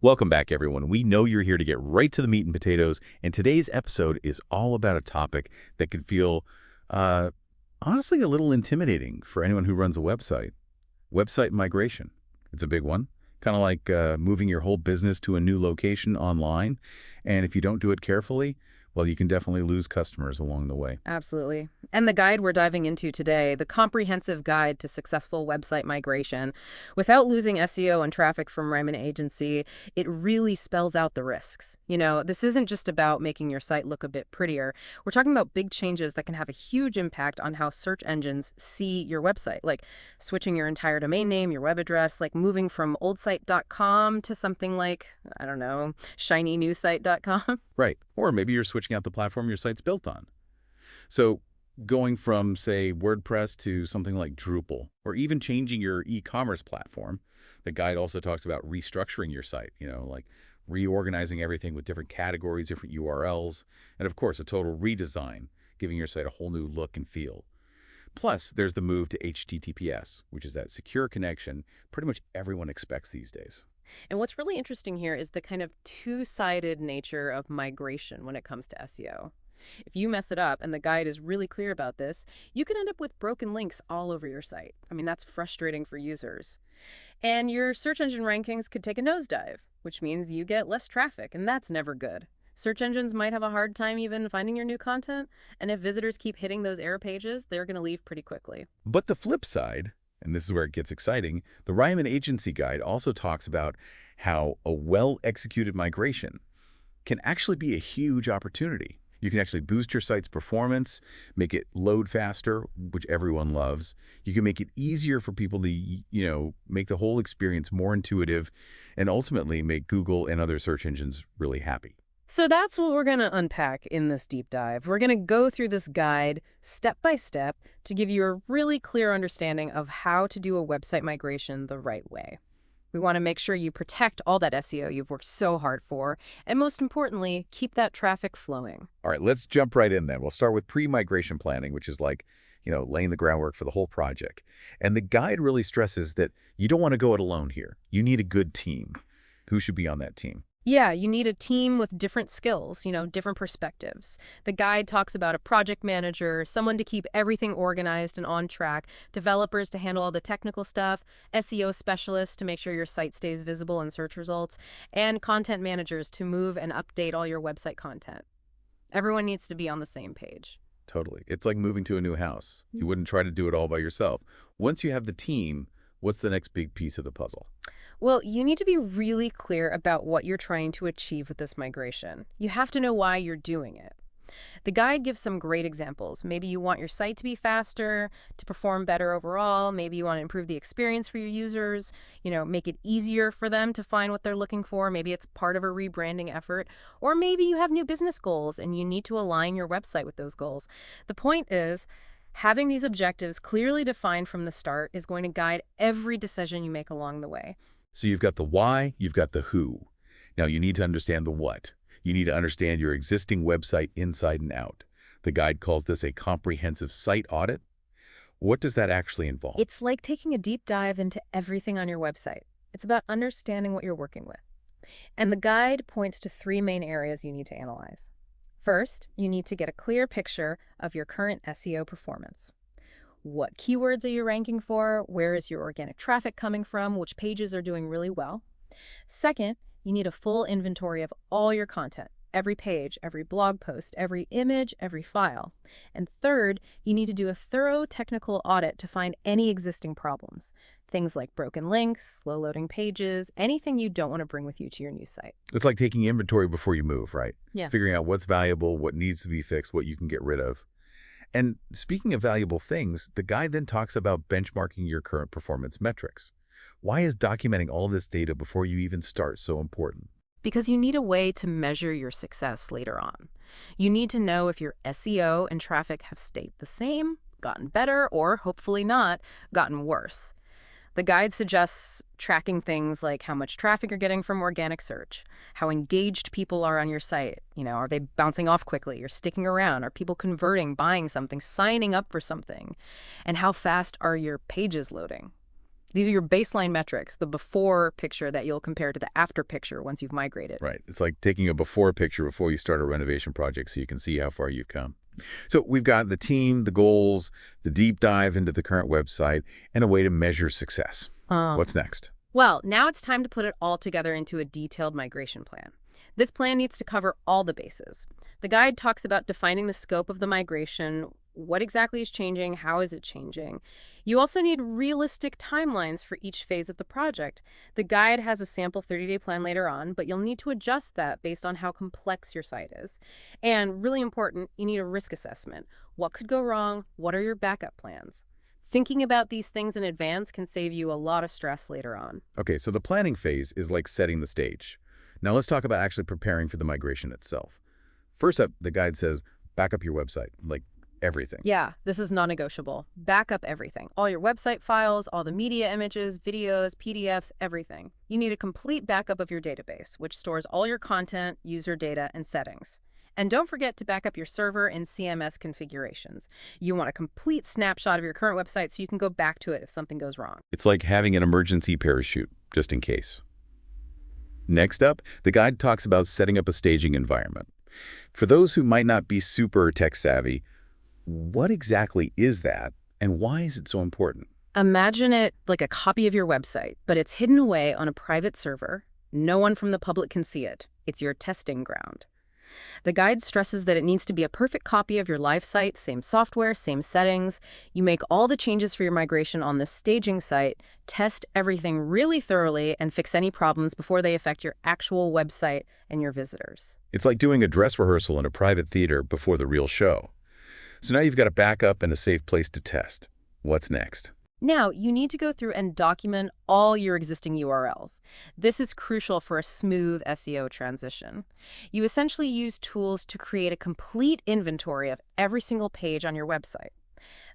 Welcome back, everyone. We know you're here to get right to the meat and potatoes, and today's episode is all about a topic that could feel, uh, honestly, a little intimidating for anyone who runs a website. Website migration. It's a big one, kind of like moving your whole business to a new location online, and if you don't do it carefully, well, you can definitely lose customers along the way. Absolutely. And the guide we're diving into today, the comprehensive guide to successful website migration, without losing SEO and traffic from Ryman Agency, it really spells out the risks. This isn't just about making your site look a bit prettier. We're talking about big changes that can have a huge impact on how search engines see your website, like switching your entire domain name, your web address, like moving from oldsite.com to something like, I don't know, shinynewsite.com. Right. Or maybe you're switching out the platform your site's built on. So going from, say, WordPress to something like Drupal, or even changing your e-commerce platform, the guide also talks about restructuring your site, like reorganizing everything with different categories, different URLs, and of course, a total redesign, giving your site a whole new look and feel. Plus, there's the move to HTTPS, which is that secure connection pretty much everyone expects these days. And what's really interesting here is the kind of two-sided nature of migration when it comes to SEO. If you mess it up, and the guide is really clear about this, you can end up with broken links all over your site. I mean, that's frustrating for users. And your search engine rankings could take a nosedive, which means you get less traffic, and that's never good. Search engines might have a hard time even finding your new content, and if visitors keep hitting those error pages, they're going to leave pretty quickly. But the flip side, and this is where it gets exciting, the Ryman Agency Guide also talks about how a well-executed migration can actually be a huge opportunity. You can actually boost your site's performance, make it load faster, which everyone loves. You can make it easier for people to, make the whole experience more intuitive and ultimately make Google and other search engines really happy. So that's what we're going to unpack in this deep dive. We're going to go through this guide step by step to give you a really clear understanding of how to do a website migration the right way. We want to make sure you protect all that SEO you've worked so hard for, and most importantly, keep that traffic flowing. All right, let's jump right in then. We'll start with pre-migration planning, which is like, laying the groundwork for the whole project. And the guide really stresses that you don't want to go it alone here. You need a good team. Who should be on that team? Yeah, you need a team with different skills, different perspectives. The guide talks about a project manager, someone to keep everything organized and on track, developers to handle all the technical stuff, SEO specialists to make sure your site stays visible in search results, and content managers to move and update all your website content. Everyone needs to be on the same page. Totally. It's like moving to a new house. You wouldn't try to do it all by yourself. Once you have the team, what's the next big piece of the puzzle? Well, you need to be really clear about what you're trying to achieve with this migration. You have to know why you're doing it. The guide gives some great examples. Maybe you want your site to be faster, to perform better overall. Maybe you want to improve the experience for your users, make it easier for them to find what they're looking for. Maybe it's part of a rebranding effort. Or maybe you have new business goals and you need to align your website with those goals. The point is, having these objectives clearly defined from the start is going to guide every decision you make along the way. So you've got the why, you've got the who. Now you need to understand the what. You need to understand your existing website inside and out. The guide calls this a comprehensive site audit. What does that actually involve? It's like taking a deep dive into everything on your website. It's about understanding what you're working with. And the guide points to three main areas you need to analyze. First, you need to get a clear picture of your current SEO performance. What keywords are you ranking for? Where is your organic traffic coming from? Which pages are doing really well? Second, you need a full inventory of all your content, every page, every blog post, every image, every file. And third, you need to do a thorough technical audit to find any existing problems. Things like broken links, slow loading pages, anything you don't want to bring with you to your new site. It's like taking inventory before you move, right? Yeah. Figuring out what's valuable, what needs to be fixed, what you can get rid of. And speaking of valuable things, the guide then talks about benchmarking your current performance metrics. Why is documenting all this data before you even start so important? Because you need a way to measure your success later on. You need to know if your SEO and traffic have stayed the same, gotten better, or hopefully not, gotten worse. The guide suggests tracking things like how much traffic you're getting from organic search, how engaged people are on your site. Are they bouncing off quickly or sticking around? Are people converting, buying something, signing up for something? And how fast are your pages loading? These are your baseline metrics, the before picture that you'll compare to the after picture once you've migrated. Right. It's like taking a before picture before you start a renovation project so you can see how far you've come. So we've got the team, the goals, the deep dive into the current website, and a way to measure success. What's next? Well, now it's time to put it all together into a detailed migration plan. This plan needs to cover all the bases. The guide talks about defining the scope of the migration, what exactly is changing, how is it changing. You also need realistic timelines for each phase of the project. The guide has a sample 30-day plan later on, but you'll need to adjust that based on how complex your site is. And really important, you need a risk assessment. What could go wrong? What are your backup plans? Thinking about these things in advance can save you a lot of stress later on. Okay, so the planning phase is like setting the stage. Now let's talk about actually preparing for the migration itself. First up, the guide says, back up your website, like everything. Yeah, this is non-negotiable. Back up everything. All your website files, all the media images, videos, PDFs, everything. You need a complete backup of your database, which stores all your content, user data, and settings. And don't forget to back up your server and CMS configurations. You want a complete snapshot of your current website so you can go back to it if something goes wrong. It's like having an emergency parachute, just in case. Next up, the guide talks about setting up a staging environment. For those who might not be super tech-savvy, what exactly is that, and why is it so important? Imagine it like a copy of your website, but it's hidden away on a private server. No one from the public can see it. It's your testing ground. The guide stresses that it needs to be a perfect copy of your live site, same software, same settings. You make all the changes for your migration on this staging site, test everything really thoroughly, and fix any problems before they affect your actual website and your visitors. It's like doing a dress rehearsal in a private theater before the real show. So now you've got a backup and a safe place to test. What's next? Now, you need to go through and document all your existing URLs. This is crucial for a smooth SEO transition. You essentially use tools to create a complete inventory of every single page on your website.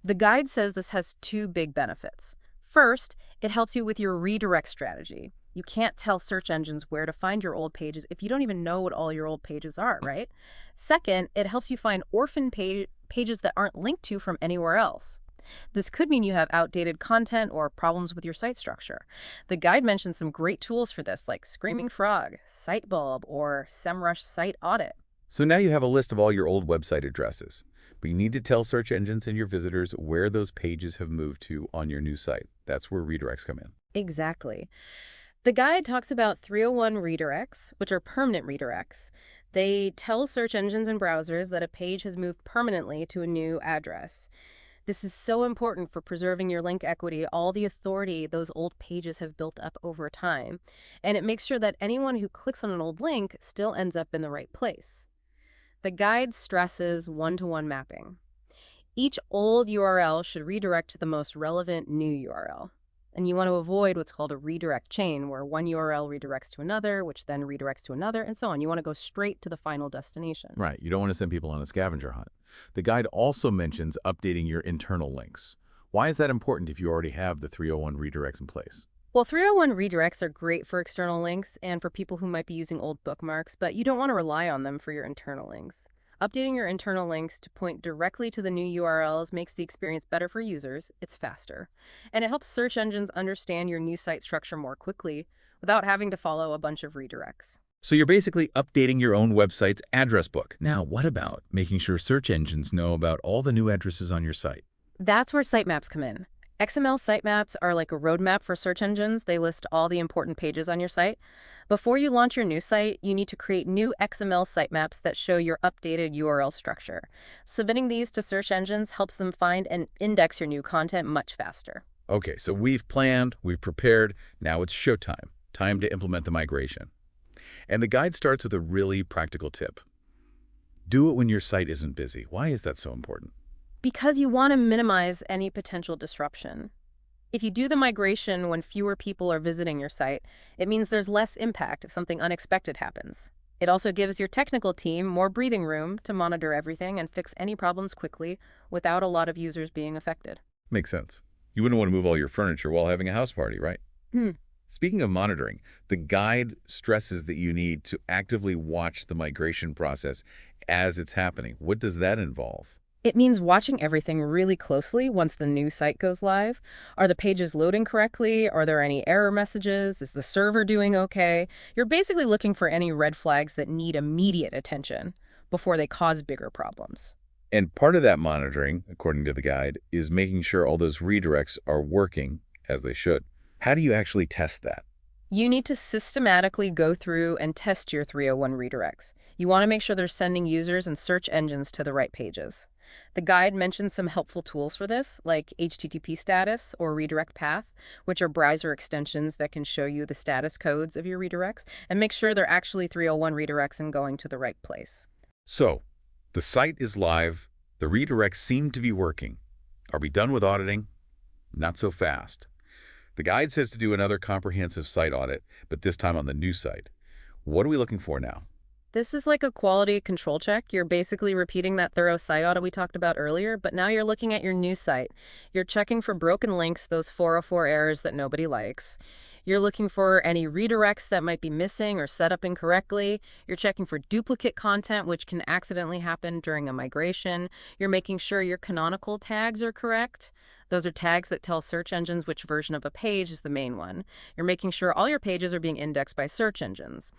The guide says this has two big benefits. First, it helps you with your redirect strategy. You can't tell search engines where to find your old pages if you don't even know what all your old pages are, right? Second, it helps you find orphan pages that aren't linked to from anywhere else. This could mean you have outdated content or problems with your site structure. The guide mentions some great tools for this, like Screaming Frog, Sitebulb, or SEMrush Site Audit. So now you have a list of all your old website addresses, but you need to tell search engines and your visitors where those pages have moved to on your new site. That's where redirects come in. Exactly. The guide talks about 301 redirects, which are permanent redirects. They tell search engines and browsers that a page has moved permanently to a new address. This is so important for preserving your link equity, all the authority those old pages have built up over time. And it makes sure that anyone who clicks on an old link still ends up in the right place. The guide stresses one-to-one mapping. Each old URL should redirect to the most relevant new URL. And you want to avoid what's called a redirect chain, where one URL redirects to another, which then redirects to another, and so on. You want to go straight to the final destination. Right. You don't want to send people on a scavenger hunt. The guide also mentions updating your internal links. Why is that important if you already have the 301 redirects in place? Well, 301 redirects are great for external links and for people who might be using old bookmarks, but you don't want to rely on them for your internal links. Updating your internal links to point directly to the new URLs makes the experience better for users, it's faster, and it helps search engines understand your new site structure more quickly without having to follow a bunch of redirects. So you're basically updating your own website's address book. Now, what about making sure search engines know about all the new addresses on your site? That's where sitemaps come in. XML sitemaps are like a roadmap for search engines. They list all the important pages on your site. Before you launch your new site, you need to create new XML sitemaps that show your updated URL structure. Submitting these to search engines helps them find and index your new content much faster. Okay, so we've planned, we've prepared, now it's showtime. Time to implement the migration. And the guide starts with a really practical tip. Do it when your site isn't busy. Why is that so important? Because you want to minimize any potential disruption. If you do the migration when fewer people are visiting your site, it means there's less impact if something unexpected happens. It also gives your technical team more breathing room to monitor everything and fix any problems quickly without a lot of users being affected. Makes sense. You wouldn't want to move all your furniture while having a house party, right? Speaking of monitoring, the guide stresses that you need to actively watch the migration process as it's happening. What does that involve? It means watching everything really closely once the new site goes live. Are the pages loading correctly? Are there any error messages? Is the server doing okay? You're basically looking for any red flags that need immediate attention before they cause bigger problems. And part of that monitoring, according to the guide, is making sure all those redirects are working as they should. How do you actually test that? You need to systematically go through and test your 301 redirects. You want to make sure they're sending users and search engines to the right pages. The guide mentions some helpful tools for this, like HTTP status or redirect path, which are browser extensions that can show you the status codes of your redirects and make sure they're actually 301 redirects and going to the right place. So, the site is live. The redirects seem to be working. Are we done with auditing? Not so fast. The guide says to do another comprehensive site audit, but this time on the new site. What are we looking for now? This is like a quality control check. You're basically repeating that thorough site audit we talked about earlier, but now you're looking at your new site. You're checking for broken links, those 404 errors that nobody likes. You're looking for any redirects that might be missing or set up incorrectly. You're checking for duplicate content, which can accidentally happen during a migration. You're making sure your canonical tags are correct. Those are tags that tell search engines which version of a page is the main one. You're making sure all your pages are being indexed by search engines.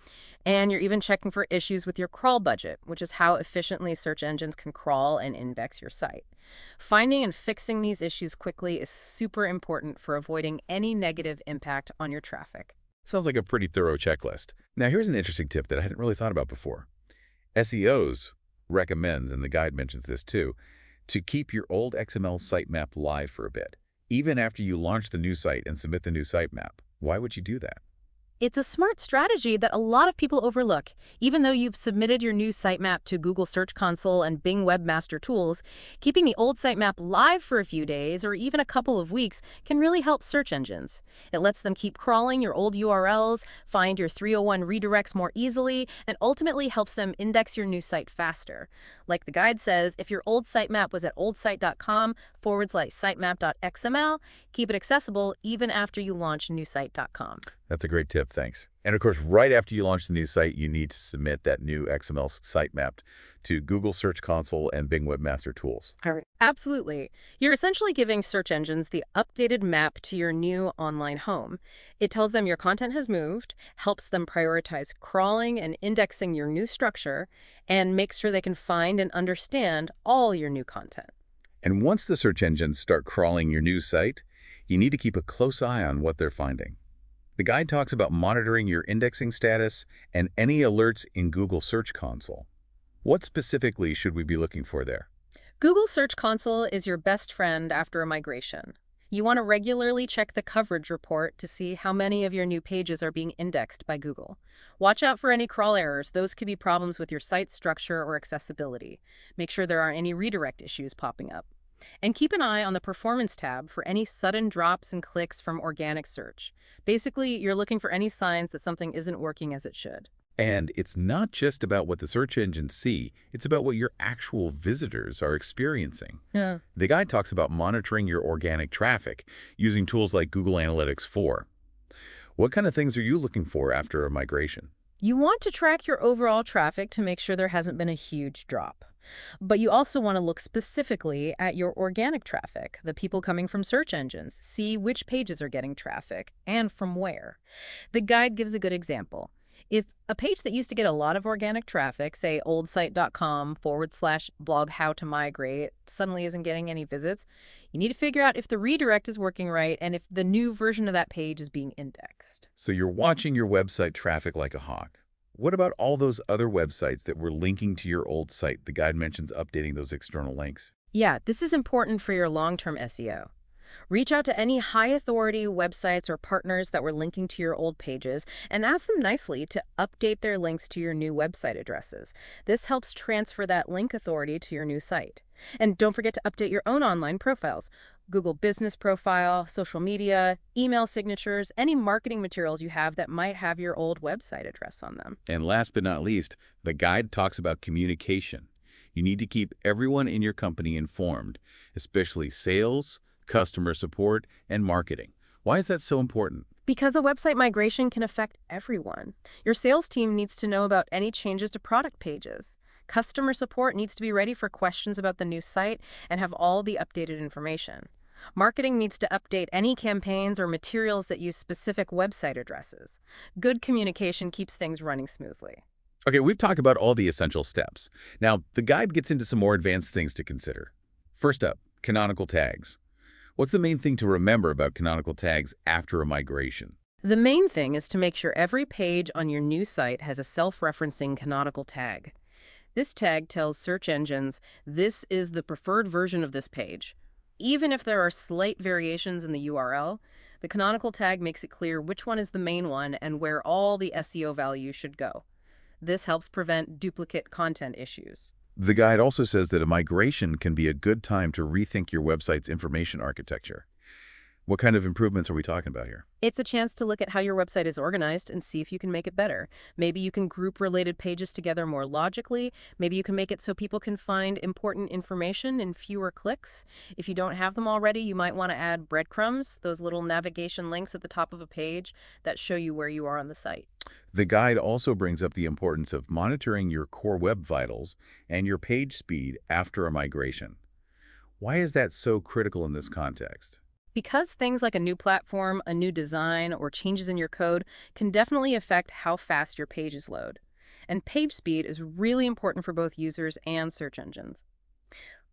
And you're even checking for issues with your crawl budget, which is how efficiently search engines can crawl and index your site. Finding and fixing these issues quickly is super important for avoiding any negative impact on your traffic. Sounds like a pretty thorough checklist. Now, here's an interesting tip that I hadn't really thought about before. SEOs recommends, and the guide mentions this too, to keep your old XML sitemap live for a bit, even after you launch the new site and submit the new sitemap. Why would you do that? It's a smart strategy that a lot of people overlook. Even though you've submitted your new sitemap to Google Search Console and Bing Webmaster Tools, keeping the old sitemap live for a few days or even a couple of weeks can really help search engines. It lets them keep crawling your old URLs, find your 301 redirects more easily, and ultimately helps them index your new site faster. Like the guide says, if your old sitemap was at oldsite.com/sitemap.xml, keep it accessible even after you launch newsite.com. That's a great tip, thanks. And of course, right after you launch the new site, you need to submit that new XML sitemap to Google Search Console and Bing Webmaster Tools. All right. Absolutely. You're essentially giving search engines the updated map to your new online home. It tells them your content has moved, helps them prioritize crawling and indexing your new structure, and makes sure they can find and understand all your new content. And once the search engines start crawling your new site, you need to keep a close eye on what they're finding. The guide talks about monitoring your indexing status and any alerts in Google Search Console. What specifically should we be looking for there? Google Search Console is your best friend after a migration. You want to regularly check the coverage report to see how many of your new pages are being indexed by Google. Watch out for any crawl errors. Those could be problems with your site structure or accessibility. Make sure there aren't any redirect issues popping up. And keep an eye on the Performance tab for any sudden drops in clicks from organic search. Basically, you're looking for any signs that something isn't working as it should. And it's not just about what the search engines see, it's about what your actual visitors are experiencing. Yeah. The guide talks about monitoring your organic traffic using tools like Google Analytics 4. What kind of things are you looking for after a migration? You want to track your overall traffic to make sure there hasn't been a huge drop. But you also want to look specifically at your organic traffic, the people coming from search engines, see which pages are getting traffic and from where. The guide gives a good example. If a page that used to get a lot of organic traffic, say oldsite.com/blog how to migrate, suddenly isn't getting any visits, you need to figure out if the redirect is working right and if the new version of that page is being indexed. So you're watching your website traffic like a hawk. What about all those other websites that were linking to your old site? The guide mentions updating those external links. Yeah, this is important for your long-term SEO. Reach out to any high-authority websites or partners that were linking to your old pages and ask them nicely to update their links to your new website addresses. This helps transfer that link authority to your new site. And don't forget to update your own online profiles. Google Business Profile, social media, email signatures, any marketing materials you have that might have your old website address on them. And last but not least, the guide talks about communication. You need to keep everyone in your company informed, especially sales, customer support, and marketing. Why is that so important? Because a website migration can affect everyone. Your sales team needs to know about any changes to product pages. Customer support needs to be ready for questions about the new site and have all the updated information. Marketing needs to update any campaigns or materials that use specific website addresses. Good communication keeps things running smoothly. Okay, we've talked about all the essential steps. Now, the guide gets into some more advanced things to consider. First up, canonical tags. What's the main thing to remember about canonical tags after a migration? The main thing is to make sure every page on your new site has a self-referencing canonical tag. This tag tells search engines this is the preferred version of this page. Even if there are slight variations in the URL, the canonical tag makes it clear which one is the main one and where all the SEO values should go. This helps prevent duplicate content issues. The guide also says that a migration can be a good time to rethink your website's information architecture. What kind of improvements are we talking about here? It's a chance to look at how your website is organized and see if you can make it better. Maybe you can group related pages together more logically. Maybe you can make it so people can find important information in fewer clicks. If you don't have them already, you might want to add breadcrumbs, those little navigation links at the top of a page that show you where you are on the site. The guide also brings up the importance of monitoring your core web vitals and your page speed after a migration. Why is that so critical in this context? Because things like a new platform, a new design, or changes in your code can definitely affect how fast your pages load. And page speed is really important for both users and search engines.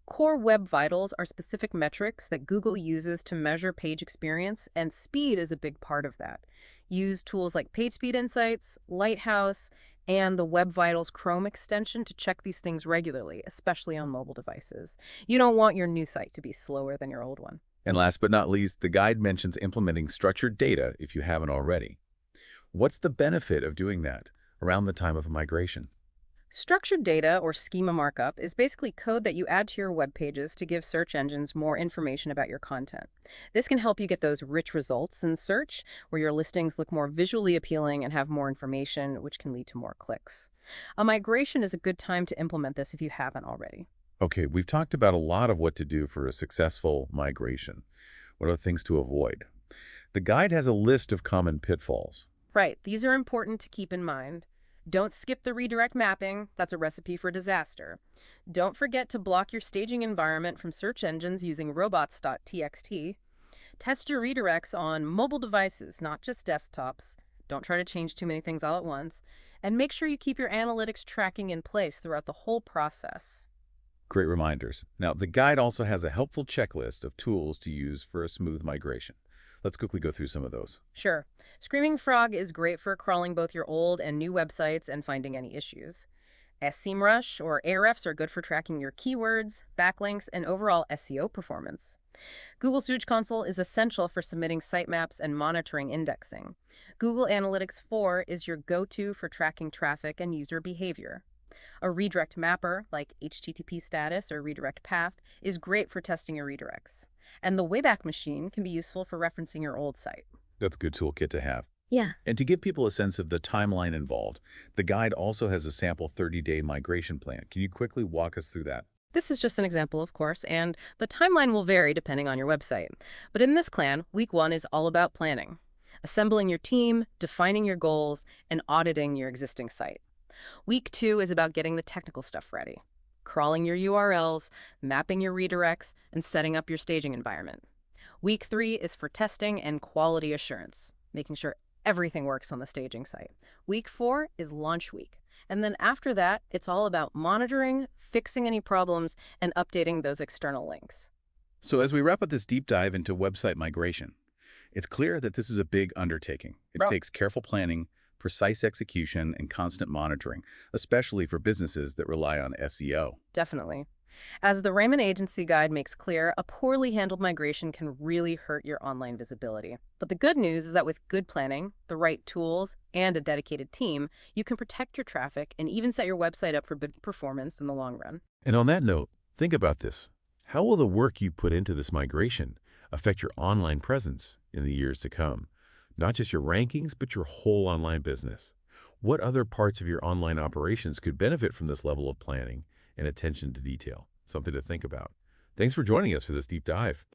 Core Web Vitals are specific metrics that Google uses to measure page experience, and speed is a big part of that. Use tools like PageSpeed Insights, Lighthouse, and the Web Vitals Chrome extension to check these things regularly, especially on mobile devices. You don't want your new site to be slower than your old one. And last but not least, the guide mentions implementing structured data if you haven't already. What's the benefit of doing that around the time of a migration? Structured data, or schema markup, is basically code that you add to your web pages to give search engines more information about your content. This can help you get those rich results in search, where your listings look more visually appealing and have more information, which can lead to more clicks. A migration is a good time to implement this if you haven't already. Okay, we've talked about a lot of what to do for a successful migration. What are things to avoid? The guide has a list of common pitfalls. Right, these are important to keep in mind. Don't skip the redirect mapping. That's a recipe for disaster. Don't forget to block your staging environment from search engines using robots.txt. Test your redirects on mobile devices, not just desktops. Don't try to change too many things all at once. And make sure you keep your analytics tracking in place throughout the whole process. Great reminders. Now, the guide also has a helpful checklist of tools to use for a smooth migration. Let's quickly go through some of those. Sure, Screaming Frog is great for crawling both your old and new websites and finding any issues. SEMrush or Ahrefs are good for tracking your keywords, backlinks, and overall SEO performance. Google Search Console is essential for submitting sitemaps and monitoring indexing. Google Analytics 4 is your go-to for tracking traffic and user behavior. A redirect mapper, like HTTP status or redirect path, is great for testing your redirects. And the Wayback Machine can be useful for referencing your old site. That's a good toolkit to have. Yeah. And to give people a sense of the timeline involved, the guide also has a sample 30-day migration plan. Can you quickly walk us through that? This is just an example, of course, and the timeline will vary depending on your website. But in this plan, week 1 is all about planning, assembling your team, defining your goals, and auditing your existing site. Week 2 is about getting the technical stuff ready, crawling your URLs, mapping your redirects, and setting up your staging environment. Week 3 is for testing and quality assurance, making sure everything works on the staging site. Week 4 is launch week. And then after that, it's all about monitoring, fixing any problems, and updating those external links. So as we wrap up this deep dive into website migration, it's clear that this is a big undertaking. It takes careful planning, precise execution, and constant monitoring, especially for businesses that rely on SEO. Definitely. As the Raymond Agency Guide makes clear, a poorly handled migration can really hurt your online visibility. But the good news is that with good planning, the right tools, and a dedicated team, you can protect your traffic and even set your website up for good performance in the long run. And on that note, think about this. How will the work you put into this migration affect your online presence in the years to come? Not just your rankings, but your whole online business. What other parts of your online operations could benefit from this level of planning and attention to detail? Something to think about. Thanks for joining us for this deep dive.